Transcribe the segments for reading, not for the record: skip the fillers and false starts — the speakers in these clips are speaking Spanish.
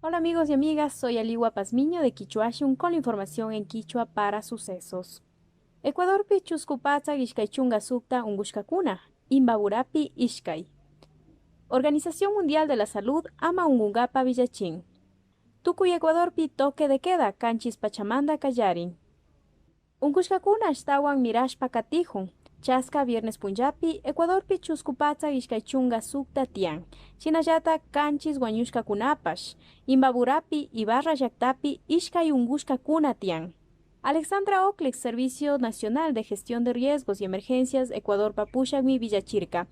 Hola amigos y amigas, soy Aliwa Pazmiño de Quichuashun con la información en Quichua para sucesos. Ecuador pi Chuscupatza Ishkaychunga Sukta Ungushkakuna, Imbaburapi Ishkay. Organización Mundial de la Salud ama Ungungapa Villachín. Tukuy Ecuador pi toque de queda Canchis Pachamanda Kayarin. Ungushkakuna ashtawan mirashpa katijun. Chaska viernes punjapi, Ecuador pi Chuscupatza Ishkaychunga Sukta Tian. Chinayata Canchis Guanyushka Kunapash. Imbaburapi Ibarra Yaktapi Ishkay Ungushka Kuna Tian. Alexandra Oclex, Servicio Nacional de Gestión de Riesgos y Emergencias, Ecuador Papushagmi Villachirca.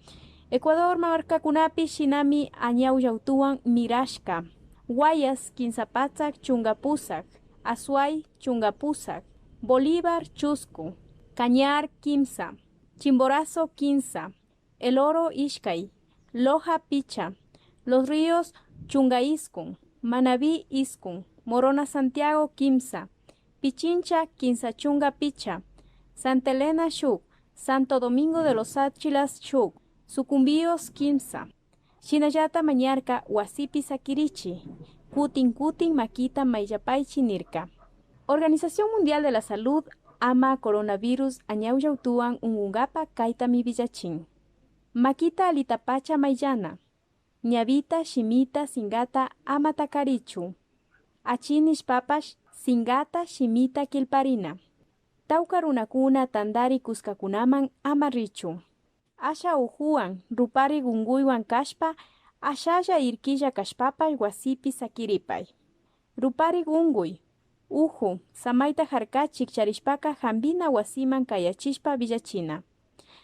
Ecuador Marca Kunapi Shinami Añau Yautuan Mirashka. Guayas Quinzapatzak Chungapusak. Azuay Chungapusak. Bolívar Chusco. Cañar Quimsa. Chimborazo Quinza. El Oro Ishkay. Loja Picha. Los Ríos Chungaíscun. Manabí Iscun. Morona Santiago Quimsa. Pichincha Quinzachunga Picha. Santa Elena Shuk. Santo Domingo de los Áchilas Shuk. Sucumbíos Quimsa. Shinayata Mañarca Huasipi Sakirichi. Kutin Kutin Maquita Mayapay Chinirca. Organización Mundial de la Salud ama coronavirus añauyautuan ungungapa kaitami villachín. Maquita alitapacha mayana. Ñavita shimita singata amatakarichu. Achinish papash singata shimita kilparina. Taukarunakuna tandari kuskakunaman amarichu. Asha ujuan rupari gunguywan kashpa ashaya irkilla kashpapash wasipi sakiripay. Rupari gunguy. Uju, Samaita Harkachik Charishpaka Jambina Wasiman Kayachishpa Villachina.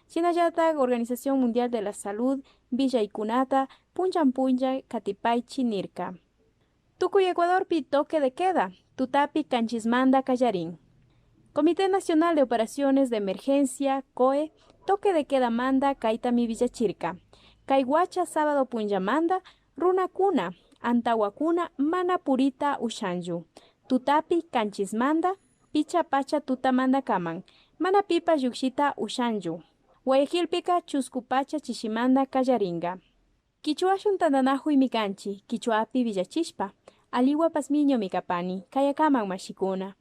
Chinayata Organización Mundial de la Salud Villaikunata Punchay Katipay Chinirka. Tukuy Ecuador pi toque de queda, Tutapi Canchismanda Callarín. Comité Nacional de Operaciones de Emergencia, COE, toque de queda manda Kaitami Villachirka. Kaihuacha sábado Punyamanda, Runa Kuna, Antawakuna, Mana Purita Ushanyu. Tutapi Canchismanda, Picha Pacha Tutamanda Kaman, Mana Pipa Yuxita Ushanyu. Guayaquilpica Chuscupacha Chishimanda Callaringa. Quichuashun Tandanahu y Micanchi, Quichuapi Villachishpa, Aliwa Pazmiño Micapani, Kayakaman Mashikuna.